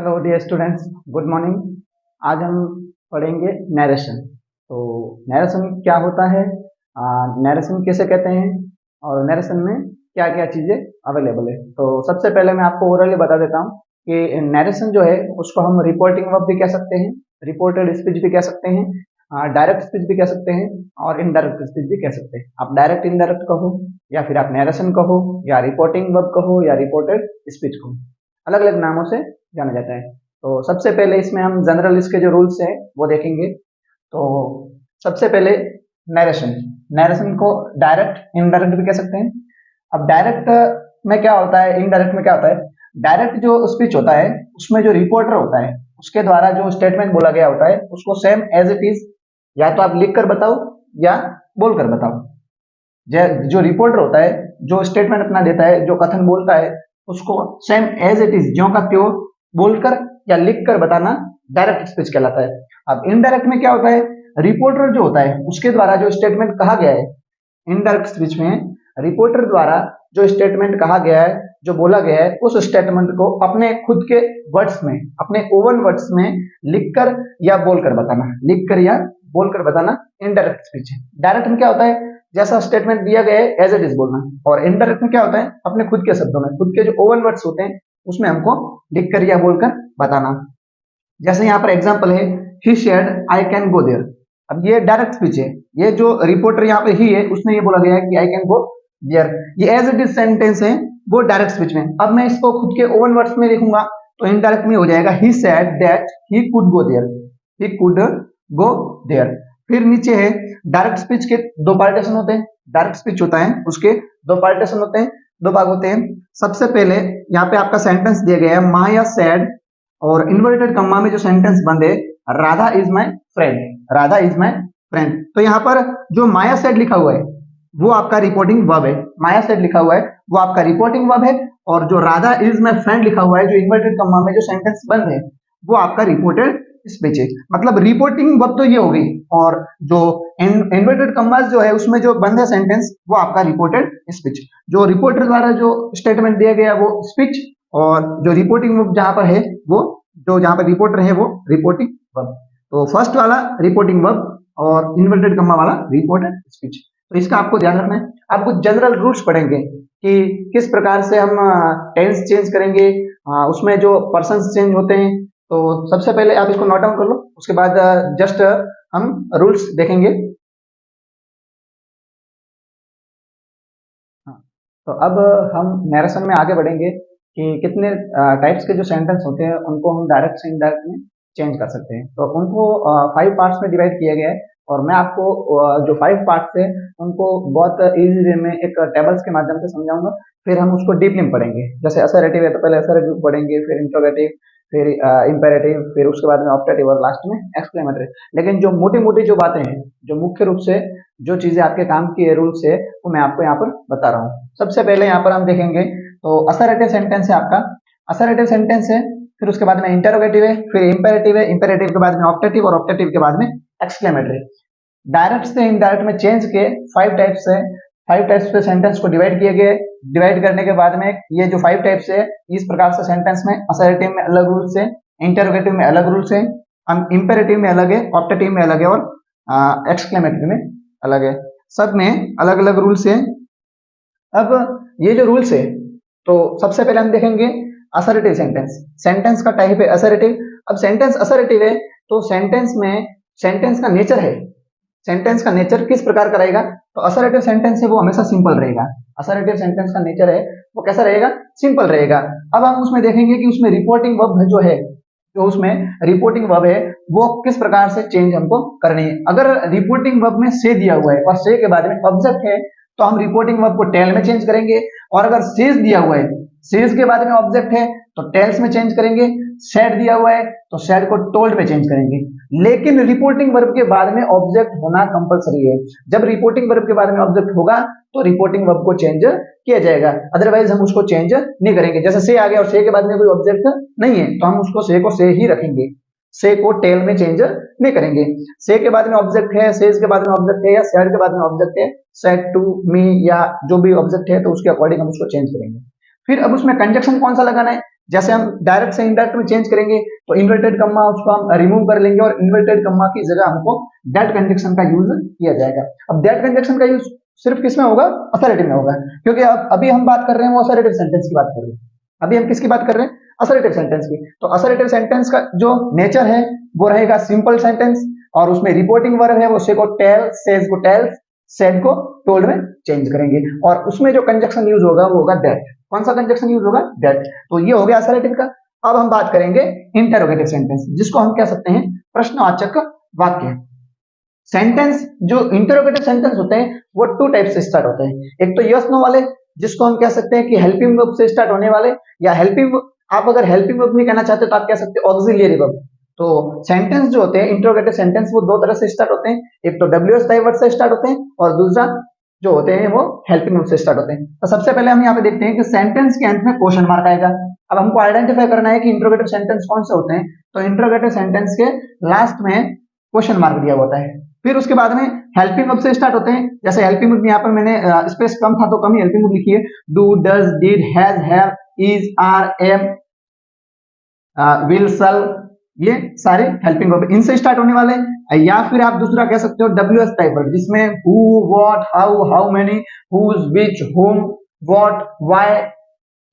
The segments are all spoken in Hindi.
Hello dear students, good morning. आज हम पढ़ेंगे नरेशन। तो नरेशन क्या होता है, नरेशन किसे कहते हैं और नरेशन में क्या क्या चीज़ें अवेलेबल है। तो सबसे पहले मैं आपको ओरली बता देता हूँ कि नरेशन जो है उसको हम रिपोर्टिंग वर्ब भी कह सकते हैं, रिपोर्टेड स्पीच भी कह सकते हैं, डायरेक्ट स्पीच भी कह सकते हैं और इनडायरेक्ट स्पीच भी कह सकते हैं। आप डायरेक्ट इनडायरेक्ट कहो या फिर आप नरेशन कहो या रिपोर्टिंग वर्ब कहो या रिपोर्टेड स्पीच कहो, अलग अलग नामों से जाना जाता है। तो सबसे पहले इसमें हम जनरल इसके जो रूल्स हैं वो देखेंगे। तो सबसे पहले नरेशन, नरेशन को डायरेक्ट इनडायरेक्ट भी कह सकते हैं। अब डायरेक्ट में क्या होता है, इनडायरेक्ट में क्या होता है। डायरेक्ट जो स्पीच होता है उसमें जो रिपोर्टर होता है उसके द्वारा जो स्टेटमेंट बोला गया होता है उसको सेम एज इट इज या तो आप लिख कर बताओ या बोल कर बताओ। जो रिपोर्टर होता है जो स्टेटमेंट अपना देता है, जो कथन बोलता है, उसको सेम एज इट इज ज्यों का त्यों बोलकर या लिखकर बताना डायरेक्ट स्पीच कहलाता है। अब इनडायरेक्ट में क्या होता है, रिपोर्टर जो होता है उसके द्वारा जो स्टेटमेंट कहा गया है, इनडायरेक्ट स्पीच में रिपोर्टर द्वारा जो स्टेटमेंट कहा गया है, जो बोला गया है, उस स्टेटमेंट को अपने खुद के वर्ड्स में, अपने ओवन वर्ड्स में लिखकर या बोलकर बताना, लिखकर या बोलकर बताना इनडायरेक्ट स्पीच है। डायरेक्ट में क्या होता है, जैसा स्टेटमेंट दिया गया है एज इट इज बोलना, और इनडायरेक्ट में क्या होता है, अपने खुद के शब्दों में, खुद के जो ओवन वर्ड्स होते हैं उसमें हमको लिखकर या बोलकर बताना। जैसे यहाँ पर एग्जांपल है, he said I can go there. अब ये डायरेक्ट स्पीच है, ये जो रिपोर्टर यहाँ पे ही है उसने ये बोला गया है कि आई कैन गो देयर, ये एज इट इज सेंटेंस है, वो डायरेक्ट स्पीच में। अब मैं इसको खुद के ओवन वर्ड्स में लिखूंगा तो इनडायरेक्ट में हो जाएगा, he said that he could go there, he could go there. फिर नीचे है, डायरेक्ट स्पीच के दो पार्टीशन होते हैं। डायरेक्ट स्पीच होता है उसके दो पार्टीशन होते हैं, दो भाग होते हैं। सबसे पहले यहाँ पे आपका सेंटेंस दिया गया है माया सेड, और इन्वर्टेड कम्मा में जो सेंटेंस बंद है, Radha is my friend, Radha is my friend. तो यहाँ पर जो माया सेड लिखा हुआ है वो आपका रिपोर्टिंग वर्ब है, माया सेड लिखा हुआ है वो आपका रिपोर्टिंग वर्ब है, और जो राधा इज माई फ्रेंड लिखा हुआ है, जो इन्वर्टेड कम्मा में जो सेंटेंस बंद है, वो आपका रिपोर्टेड स्पीच है। मतलब रिपोर्टिंग वर्ब तो ये हो गई, और जो इन्वर्टेड कम्मास जो है उसमें जो बंद है सेंटेंस, वो आपका रिपोर्टेड स्पीच। जो रिपोर्टर द्वारा जो स्टेटमेंट दिया गया वो स्पीच, और जो रिपोर्टिंग वर्ब जहां पर है वो, जो जहां पर रिपोर्टर है वो रिपोर्टिंग वर्ब। तो फर्स्ट वाला रिपोर्टिंग वर्ब और इन्वर्टेड कम्मा वाला रिपोर्टेड स्पीच। तो इसका आपको ध्यान रखना है। आप कुछ जनरल रूल्स पढ़ेंगे कि किस प्रकार से हम टेंस चेंज करेंगे, उसमें जो पर्सन्स चेंज होते हैं। तो सबसे पहले आप इसको नोट डाउन कर लो, उसके बाद जस्ट हम रूल्स देखेंगे। हाँ, तो अब हम नरेशन में आगे बढ़ेंगे कि कितने टाइप्स के जो सेंटेंस होते हैं उनको हम डायरेक्ट से इनडायरेक्ट में चेंज कर सकते हैं। तो उनको 5 पार्ट्स में डिवाइड किया गया है, और मैं आपको जो 5 पार्ट्स है उनको बहुत इजी वे में एक टेबल्स के माध्यम से समझाऊंगा। फिर हम उसको डीपली में पढ़ेंगे। जैसे असर्टिव है तो पहले असर्टिव पढ़ेंगे, फिर इंट्रोगेटिव, फिर इंपेरेटिव, फिर उसके बाद में ऑप्टेटिव और लास्ट में एक्सक्लेमेटरी। लेकिन जो मोटी मोटी जो बातें हैं, जो मुख्य रूप से जो चीजें आपके काम की है, रूल्स है, वो मैं आपको यहाँ पर बता रहा हूँ। सबसे पहले यहाँ पर हम देखेंगे तो असर्टिव सेंटेंस है आपका, असर्टिव सेंटेंस है, फिर उसके बाद में इंटरोगेटिव है, फिर इंपेरेटिव है, इंपेरेटिव के बाद में ऑप्टेटिव, और ऑप्टेटिव के बाद में एक्सक्लेमेटरी। डायरेक्ट से इनडायरेक्ट में चेंज के 5 टाइप्स है, 5 टाइप्स पे सेंटेंस को डिवाइड किए गए। डिवाइड करने के बाद में ये जो 5 टाइप्स है, इस प्रकार से सेंटेंस में असर्टिव में अलग रूल्स है, इंटरोगेटिव में अलग रूल्स है, इंपेरेटिव में अलग है, ऑप्टेटिव में अलग है, और एक्सक्लेमेटरी में अलग है। सब में अलग अलग रूल्स है। अब ये जो रूल्स है, तो सबसे पहले हम देखेंगे असर्टिव सेंटेंस। सेंटेंस का टाइप है असर्टिव। अब सेंटेंस असर्टिव है तो सेंटेंस में सेंटेंस का नेचर है, सेंटेंस का नेचर किस प्रकार का रहेगा, तो असर्टिव सेंटेंस है वो हमेशा सिंपल रहेगा। असर्टिव सेंटेंस का नेचर है वो कैसा रहेगा, सिंपल रहेगा। अब हम उसमें देखेंगे कि उसमें रिपोर्टिंग वर्ब जो है, जो उसमें रिपोर्टिंग वर्ब है वो किस प्रकार से चेंज हमको करनी है। अगर रिपोर्टिंग वर्ब में से दिया हुआ है और से के बाद में ऑब्जेक्ट है तो हम रिपोर्टिंग वर्ब को टेल में चेंज करेंगे, और अगर सेज दिया हुआ है, सेज के बाद में ऑब्जेक्ट है तो टेल्स में चेंज करेंगे, सेड दिया हुआ है तो सेड को टोल्ड में चेंज करेंगे। लेकिन रिपोर्टिंग वर्ब के बाद में ऑब्जेक्ट होना कंपलसरी है। जब रिपोर्टिंग वर्ब के बाद में ऑब्जेक्ट होगा तो रिपोर्टिंग वर्ब को चेंज किया जाएगा, अदरवाइज हम उसको चेंज नहीं करेंगे। जैसे से आ गया और से के बाद में कोई ऑब्जेक्ट नहीं है तो हम उसको से को से ही रखेंगे, से को टेल में चेंज नहीं करेंगे। से के बाद में ऑब्जेक्ट है, सेज के बाद में ऑब्जेक्ट है, या सेड के बाद में ऑब्जेक्ट है, सेड टू मी या जो भी ऑब्जेक्ट है तो उसके अकॉर्डिंग हम उसको चेंज करेंगे। फिर अब उसमें कंजक्शन कौन सा लगाना है, जैसे हम डायरेक्ट से इनडायरेक्ट में चेंज करेंगे तो इन्वर्टेड कम्मा उसको हम रिमूव कर लेंगे और इन्वर्टेड कम्मा की जगह हमको दैट कंजक्शन का यूज किया जाएगा। अब दैट कंजक्शन का यूज सिर्फ किसमें होगा? असर्टिव में होगा, क्योंकि अब अभी हम बात कर रहे हैं वो असर्टिव सेंटेंस की बात कर रहे हैं। अभी हम किसकी बात कर रहे हैं? असर्टिव सेंटेंस की। तो असर्टिव सेंटेंस का जो नेचर है वो रहेगा सिंपल सेंटेंस, और उसमें रिपोर्टिंग वर्ब है वो से को टेल, सेज को टेल्स, सेड को टोल्ड में चेंज करेंगे, और उसमें जो कंजक्शन यूज होगा वो होगा दैट। कौन सा कंजक्शन यूज होगा? दैट। तो ये हो गया असर्टिव का। अब हम बात करेंगे इंटरोगेटिव सेंटेंस, जिसको हम कह सकते हैं प्रश्नवाचक वाक्य। सेंटेंस जो इंटरोगेटिव सेंटेंस होते हैं वो टू टाइप से स्टार्ट होते हैं। एक तो यस नो वाले, जिसको हम कह सकते हैं कि हेल्पिंग वर्ब से स्टार्ट होने वाले, या हेल्पिंग, आप अगर हेल्पिंग वर्ब नहीं कहना चाहते तो आप कह सकते हैं ऑक्सिलियरी वर्ब। तो सेंटेंस जो होते हैं इंटरोगेटिव सेंटेंस वो दो तरह से स्टार्ट होते हैं, एक तो डब्ल्यूएस टाइप वर्ड से स्टार्ट होते हैं और दूसरा जो होते हैं वो हेल्पिंग वर्ब से स्टार्ट होते हैं। तो सबसे पहले हम यहाँ पे देखते हैं कि सेंटेंस के अंत में क्वेश्चन मार्क आएगा। अब हमको आइडेंटिफाई करना है कि इंटरोगेटिव सेंटेंस कौन से होते हैं, तो इंटरोगेटिव सेंटेंस के लास्ट में क्वेश्चन मार्क दिया होता है। फिर उसके बाद में हेल्पिंग वर्ब से स्टार्ट होते हैं, जैसे हेल्पिंग वर्ब यहाँ पर मैंने स्पेस कम था तो कम ही हेल्पिंग वर्ब लिखी है, do, does, did, has, have, is, are, am, will, shall, ये सारे हेल्पिंग वर्ब इनसे स्टार्ट होने वाले हैं। या फिर आप दूसरा कह सकते हो डब्ल्यूएस टाइप वर्ब, जिसमें who, what, how, how many, whose, which, whom, what, why,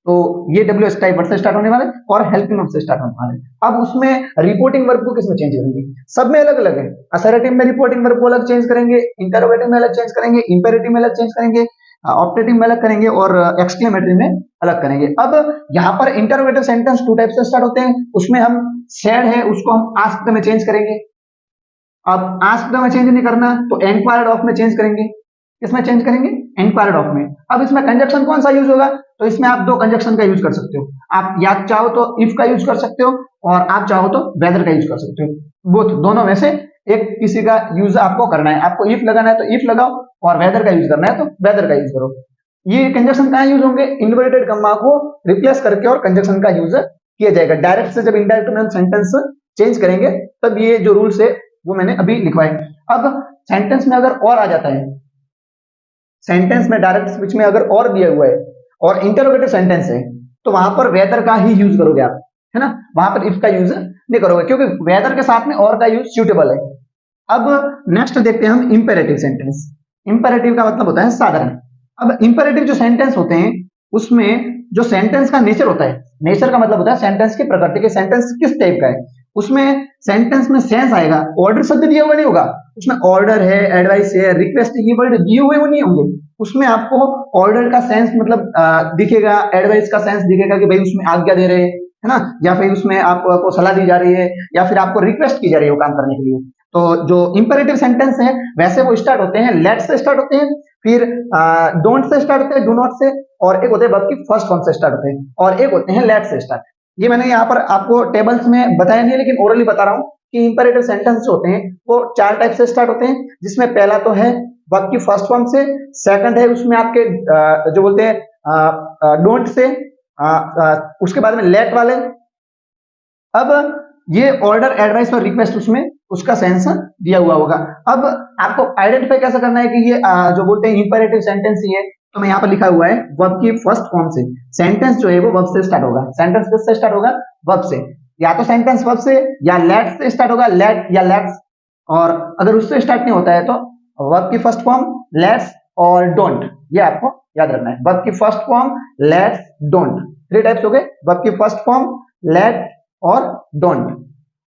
तो ये डब्ल्यूएस टाइप वर्ब से स्टार्ट होने वाले और हेल्पिंग वर्ब से स्टार्ट होने वाले। अब उसमें रिपोर्टिंग वर्ब को किसमें चेंज करेंगे? सब में अलग अलग है। असर्टिव में रिपोर्टिंग वर्ब को अलग चेंज करेंगे, इंटरोगेटिव में अलग चेंज करेंगे, इंपेरेटिव में अलग चेंज करेंगे, ऑप्टेटिव में अलग करेंगे और एक्सक्लेमेटरी में अलग करेंगे। अब यहाँ पर इंटरोगेटिव सेंटेंस टू टाइप से स्टार्ट होते हैं, उसमें हम सेड है उसको हम आस्क्ड में चेंज करेंगे। अब आस्क्ड में चेंज नहीं करना तो एनक्वायर्ड ऑफ में चेंज करेंगे। किसमें चेंज करेंगे? एनक्वायर्ड ऑफ में। अब इसमें कंजक्शन कौन सा यूज होगा? तो इसमें आप दो कंजक्शन का यूज कर सकते हो। आप या चाहो तो इफ का यूज कर सकते हो और आप चाहो तो वेदर का यूज कर सकते हो। बोथ, दोनों में से एक किसी का यूज आपको करना है। आपको इफ लगाना है तो इफ लगाओ और वेदर का यूज करना है तो वेदर का यूज करो। ये कंजक्शन कहाँ यूज होंगे? इन्वर्टेड कम्मा को रिप्लेस करके और कंजक्शन का यूज किया जाएगा। डायरेक्ट से जब इनडायरेक्ट में हम सेंटेंस चेंज करेंगे तब ये जो रूल्स है वो मैंने अभी लिखवाए। अब सेंटेंस में अगर और आ जाता है, सेंटेंस में डायरेक्ट स्पीच में अगर और दिया हुआ है और इंटरोगेटिव सेंटेंस है तो वहां पर वेदर का ही यूज करोगे आप, है ना, वहां पर इफ का यूज नहीं करोगे, क्योंकि वेदर के साथ में और का यूज सूटेबल है। अब नेक्स्ट देखते हैं हम इंपेरेटिव सेंटेंस। इंपेरेटिव का मतलब होता है साधारण। अब इंपेरेटिव जो सेंटेंस होते हैं उसमें जो सेंटेंस का नेचर होता है, नेचर का मतलब होता है सेंटेंस की प्रकृति के, सेंटेंस किस टाइप का है, उसमें सेंटेंस में सेंस आएगा। ऑर्डर शब्द दिया हुआ नहीं होगा, उसमें ऑर्डर है, एडवाइस है, रिक्वेस्ट है, ये वर्ड दिए हुए वो नहीं होंगे। उसमें आपको ऑर्डर का सेंस मतलब दिखेगा, एडवाइस का सेंस दिखेगा कि भाई उसमें आज्ञा दे रहे हैं, है ना, या फिर उसमें आपको सलाह दी जा रही है या फिर आपको रिक्वेस्ट की जा रही है वो काम करने के लिए। तो जो इंपेरेटिव सेंटेंस है वैसे वो स्टार्ट होते हैं लेट से स्टार्ट होते हैं, फिर डोंट से स्टार्ट होते हैं, डू नॉट से, और एक होते हैं वर्ब की फर्स्ट फॉर्म से स्टार्ट होते हैं, और एक होते हैं लेट से स्टार्ट। ये मैंने यहाँ पर आपको टेबल्स में बताया नहीं है लेकिन ओरली बता रहा हूँ कि इंपेरेटिव सेंटेंस जो होते हैं वो चार टाइप से स्टार्ट होते हैं, जिसमें पहला तो है वर्ब की फर्स्ट फॉर्म से, सेकंड है उसमें आपके जो बोलते हैं डोंट से, उसके बाद में लेट वाले। अब ये ऑर्डर, एडवाइस और रिक्वेस्ट उसमें उसका सेंस दिया हुआ होगा। अब आपको आइडेंटिफाई कैसे करना है कि ये जो बोलते हैं इंपेरेटिव सेंटेंस ही है, तो मैं यहाँ पर लिखा हुआ है वर्ब की फर्स्ट फॉर्म से। सेंटेंस जो है वो वर्ब से स्टार्ट होगा। सेंटेंस किससे स्टार्ट होगा? वर्ब से। या तो सेंटेंस वर्ब से या लेट से स्टार्ट होगा, लेट या लेट्स, और अगर उससे स्टार्ट नहीं होता है तो वर्ब की फर्स्ट फॉर्म लेट्स और डोंट, ये आपको याद रखना है। वर्ब की first form let's, don't, three types हो गए, वर्ब की फर्स्ट फॉर्म, लेट और डोंट।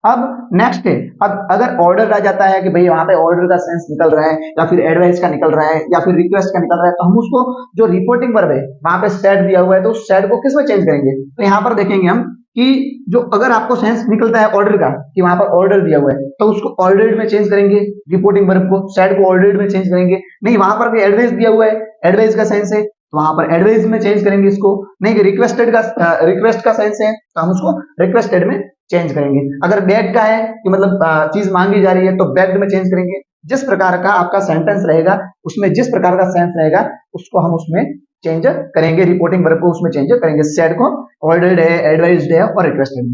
अब नेक्स्ट है, अब अगर ऑर्डर आ जाता है कि भाई वहां पे ऑर्डर का सेंस निकल रहा है या फिर एडवाइस का निकल रहा है या फिर रिक्वेस्ट का निकल रहा है, तो हम उसको जो रिपोर्टिंग वर्ब है वहां पे सेड दिया हुआ है तो उस सेड को किस में चेंज करेंगे? तो यहाँ पर देखेंगे हम कि जो अगर आपको सेंस निकलता है ऑर्डर का कि वहां पर ऑर्डर दिया हुआ है तो उसको ऑर्डर्ड में चेंज करेंगे, रिपोर्टिंग वर्ब को, सेड को ऑर्डर्ड में चेंज करेंगे। नहीं, वहां पर भी एडवाइस दिया हुआ है, एडवाइस का सेंस है तो वहां पर एडवाइस में चेंज करेंगे इसको। नहीं कि रिक्वेस्टेड का रिक्वेस्ट का सेंस है तो हम उसको रिक्वेस्टेड में चेंज करेंगे। अगर बेग का है कि मतलब चीज मांगी जा रही है तो बेग्ड में चेंज करेंगे। जिस प्रकार का आपका सेंटेंस रहेगा उसमें जिस प्रकार का सेंस रहेगा उसको हम उसमें चेंज करेंगे, रिपोर्टिंग वर्ब को उसमें चेंज करेंगे। सेड को ऑर्डर्ड है, एडवाइज्ड है और रिक्वेस्टेड है।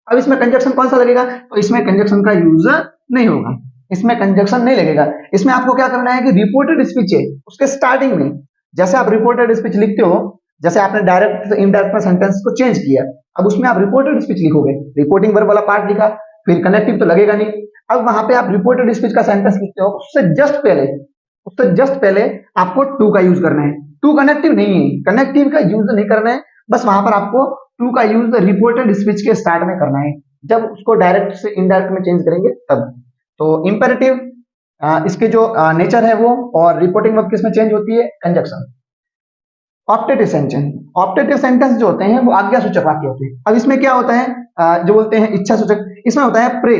अब इसमें कंजक्शन कौन सा लगेगा? तो इसमें कंजक्शन का यूज नहीं होगा, इसमें कंजक्शन नहीं लगेगा। इसमें आपको क्या करना है कि रिपोर्टेड स्पीच है उसके स्टार्टिंग में, जैसे आप रिपोर्टेड स्पीच लिखते हो जैसे आपने डायरेक्ट से इनडायरेक्ट में सेंटेंस को चेंज किया, अब उसमें आप रिपोर्टेड स्पीच लिखोगे, रिपोर्टिंग वर्ब वाला पार्ट लिखा, फिर कनेक्टिव तो लगेगा नहीं। अब वहां पे आप रिपोर्टेड स्पीच का सेंटेंस लिखते हो, उससे जस्ट पहले आपको टू का यूज करना है। टू कनेक्टिव नहीं है, कनेक्टिव का यूज नहीं करना है, बस वहां पर आपको टू का यूज रिपोर्टेड स्पीच के स्टार्ट में करना है, जब उसको डायरेक्ट से इनडायरेक्ट में चेंज करेंगे तब। तो इंपेरेटिव इसके जो नेचर है वो, और रिपोर्टिंग वर्ब किसमें चेंज होती है, कंजक्शन। ऑप्टेटिव सेंटेंस जो होते हैं वो आज्ञा सूचक वाक्य होते हैं। अब इसमें क्या होता है, जो बोलते हैं इच्छा सूचक, इसमें होता है प्रे,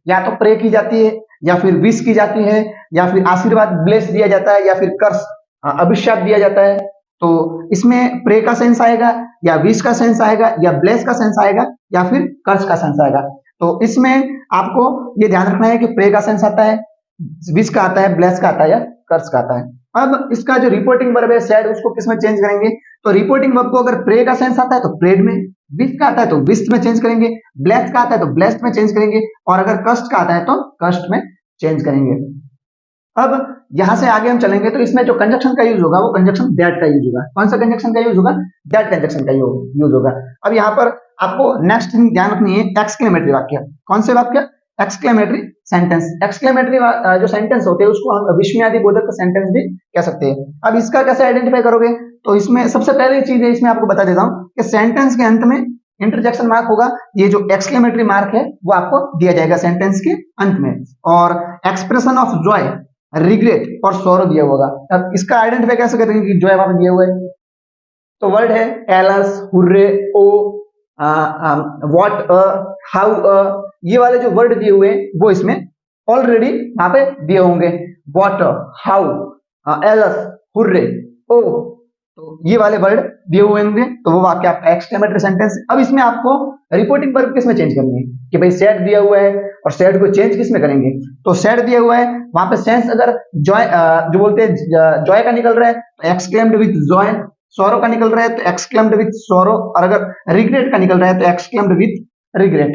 या तो प्रे की जाती है, या फिर विश की जाती है, या फिर आशीर्वाद ब्लेस दिया जाता है, या फिर कर्स अभिशाप दिया जाता है। तो इसमें प्रे का सेंस आएगा, या विश का सेंस आएगा, या ब्लेस का सेंस आएगा, या फिर कर्स का सेंस आएगा। तो इसमें आपको ये ध्यान रखना है कि प्रे का सेंस आता है, विश का आता है, ब्लेस का आता है, या कर्स का आता है। अब इसका जो रिपोर्टिंग वर्ब है सैड, उसको किसमें चेंज करेंगे, तो रिपोर्टिंग वर्ब को अगर प्रे का सेंस आता है तो प्रेड में, विश का आता है तो विश में चेंज करेंगे, ब्लेस्ड का आता है तो ब्लेस्ड में चेंज करेंगे, और अगर कस्ट का आता है तो कस्ट में चेंज करेंगे। अब यहां से आगे हम चलेंगे तो इसमें जो कंजक्शन का यूज होगा वो कंजक्शन दैट का यूज होगा। कौन सा कंजक्शन का यूज होगा, दैट कंजक्शन का यूज होगा। अब यहाँ पर आपको नेक्स्ट थिंग ध्यान रखनी है, एक्सक्लेमेटरी वाक्य। कौन से वाक्य, एक्सक्लेमेटरी सेंटेंस। एक्सक्लेमेटरी जो सेंटेंस होते हैं उसको हम विस्मयादि बोधक सेंटेंस भी कह सकते हैं। अब इसका कैसे आइडेंटिफाई करोगे, तो इसमें सबसे पहले चीज है, इसमें आपको बता देता हूं कि सेंटेंस के अंत में इंटरजेक्शन मार्क होगा, ये जो एक्सक्लेमेटरी मार्क है वो आपको दिया जाएगा सेंटेंस के अंत में, और एक्सप्रेशन ऑफ जॉय, रिग्रेट और सॉरो दिया होगा। अब इसका आइडेंटिफाई कैसे करेंगे कि जॉय वहां दिया हुआ है, तो वर्ड है एलस, हुर्रे, ओ, व्हाट, हाउ, ये वाले जो वर्ड दिए हुए हैं वो इसमें ऑलरेडी वहां पे दिए होंगे। व्हाट, हाउ, एलस, हुर्रे, ओ, तो ये वाले वर्ड दिए हुए होंगे, तो वो वाक्य आपका एक्सक्लेमेटरी सेंटेंस। अब इसमें आपको रिपोर्टिंग वर्ब किसमें चेंज करनी है, कि भाई सैड दिया हुआ है और सैड को चेंज किसमें करेंगे, तो सैड दिया हुआ है, वहां पे सेंस अगर जॉय जो बोलते हैं जॉय का निकल रहा है तो एक्सक्लेम्ड विद जॉय, सौरो का निकल रहा है तो एक्सक्लेम्ड विद सौरो, और अगर रिग्रेट का निकल रहा है तो एक्सक्लेम्ड विद रिग्रेट।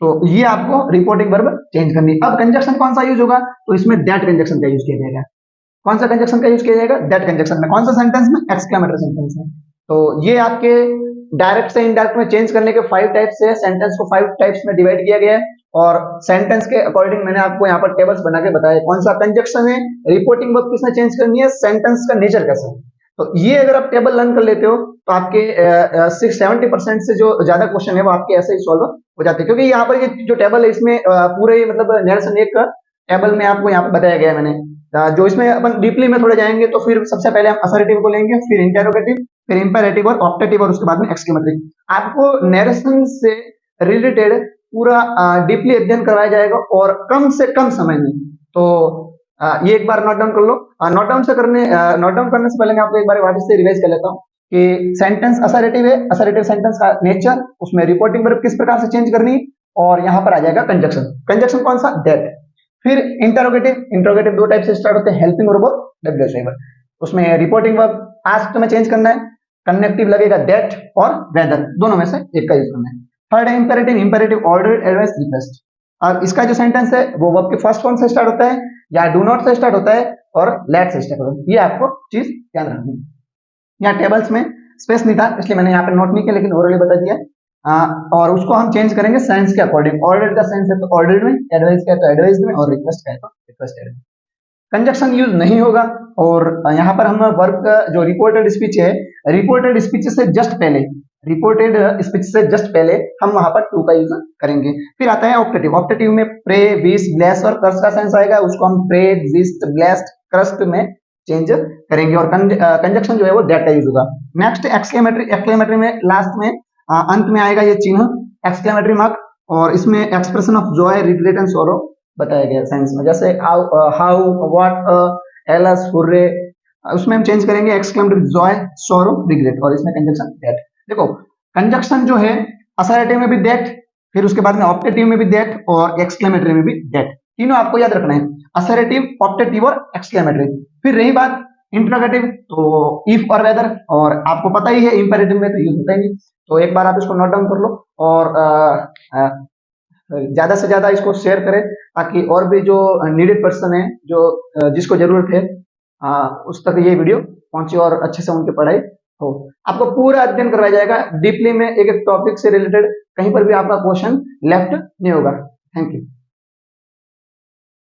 तो ये आपको रिपोर्टिंग वर्ब चेंज करनी है। अब कंजक्शन कौन सा यूज होगा, तो इसमें दैट कंजक्शन का यूज किया जाएगा। कौन सा कंजक्शन का यूज किया जाएगा, दैट कंजक्शन में। कौन सा सेंटेंस में, एक्सक्लेमेटरी सेंटेंस में। तो ये आपके डायरेक्ट से इनडायरेक्ट में चेंज करने के 5 टाइप्स है। सेंटेंस को 5 टाइप्स में डिवाइड किया गया है, और सेंटेंस के अकॉर्डिंग मैंने आपको यहाँ पर टेबल्स बना के बताया कौन सा कंजक्शन है, रिपोर्टिंग वर्ब किसने चेंज करनी है, सेंटेंस का नेचर कैसा है। तो ये अगर आप टेबल लर्न कर लेते हो तो आपके 60-70% से जो ज्यादा क्वेश्चन है वो आपके ऐसे ही सॉल्व हो जाते हैं, क्योंकि यहाँ पर ये जो टेबल है इसमें पूरे मतलब नरेशन एक टेबल में आपको यहाँ पर बताया गया है मैंने। जो इसमें अपन डीपली में थोड़े जाएंगे तो फिर सबसे पहले हम असर्टिव को लेंगे, फिर इंटेरोगेटिव, फिर इंपेरेटिव और ऑप्टेटिव, और उसके बाद में एक्सक्लेमेटरी। आपको नरेशन से रिलेटेड पूरा डीपली अध्ययन करवाया जाएगा और कम से कम समय में। तो ये एक बार नोट डाउन कर लो। नोट डाउन करने से पहले मैं आपको एक बार वापस से रिवाइज कर लेता हूँ कि सेंटेंस असर्टिव है, असर्टिव सेंटेंस का नेचर, उसमें रिपोर्टिंग वर्ब किस प्रकार से चेंज करनी, और यहाँ पर आ जाएगा कंजक्शन। कंजक्शन कौन सा, दैट। फिर इंटरोगेटिव 2 टाइप से स्टार्ट होते हैं, हेल्पिंग वर्ब और डब्ल्यूएच वर्ब। उसमें रिपोर्टिंग वर्ब आस्क्ड में चेंज करना है, कनेक्टिव लगेगा दैट और वेदर, दोनों में से एक का यूज करना है। थर्ड है इंपेरेटिव, ऑर्डर, एडवाइस, रिक्वेस्ट। और इसका जो सेंटेंस है वो वर्ब के फर्स्ट फॉर्म से स्टार्ट होता है, या डू नॉट से स्टार्ट होता है, और लेट से स्टार्ट होता है। ये आपको चीज ध्यान रखनी है। यहाँ टेबल्स में स्पेस नहीं था इसलिए मैंने यहाँ पे नोट नहीं किया, लेकिन ओरली बता दिया। और उसको हम चेंज करेंगे सेंस के अकॉर्डिंग। ऑर्डर का सेंस है तो ऑर्डर्ड में, एडवाइस का है तो एडवाइस में, और रिक्वेस्ट का है तो रिक्वेस्टेड में। कंजक्शन यूज नहीं होगा, और यहाँ पर हम वर्ब का जो रिपोर्टेड स्पीच है, रिपोर्टेड स्पीच से जस्ट पहले हम वहां पर टू का यूज करेंगे। फिर आता है ऑप्टेटिव। ऑप्टेटिव में प्रे, विश, ब्लेस और कर्स का सेंस आएगा, उसको हम प्रेड, विश्ड, ब्लेस्ड, कर्स्ड में चेंज करेंगे, और कंजक्शन जो है वो दैट का यूज होगा। Next exclamatory. एक्सक्लेमेटरी में लास्ट में अंत में आएगा ये चिन्ह एक्सक्लेमेटरी मार्क, और इसमें expression of Joy, regret and sorrow बताया गया सेंस में, जैसे हाउ, व्हाट, एलस, हुर्रे, उसमें हम चेंज करेंगे exclaimed with Joy, sorrow, regret, और इसमें कंजक्शन दैट। देखो कंजक्शन जो है असर्टिव में भी दैट, फिर उसके बाद में ऑप्टेटिव में भी दैट, और एक्सक्लेमेटरी में भी दैट। तीनों आपको याद रखना है, असर्टिव, ऑप्टेटिव और एक्सक्लेमेटरी। फिर रही बात इंटरोगेटिव, तो इफ और वेदर, और आपको पता ही है इंपेरेटिव में तो यूज होता ही नहीं, तो एक बार आप इसको नोट डाउन कर लो, और ज्यादा से ज्यादा इसको शेयर करें, ताकि और भी जो नीडेड पर्सन है, जो जिसको जरूरत है, उस तक ये वीडियो पहुंचे और अच्छे से उनकी पढ़ाई हो। आपको पूरा अध्ययन करवाया जाएगा डीपली में, एक एक टॉपिक से रिलेटेड कहीं पर भी आपका क्वेश्चन लेफ्ट नहीं होगा। Thank you.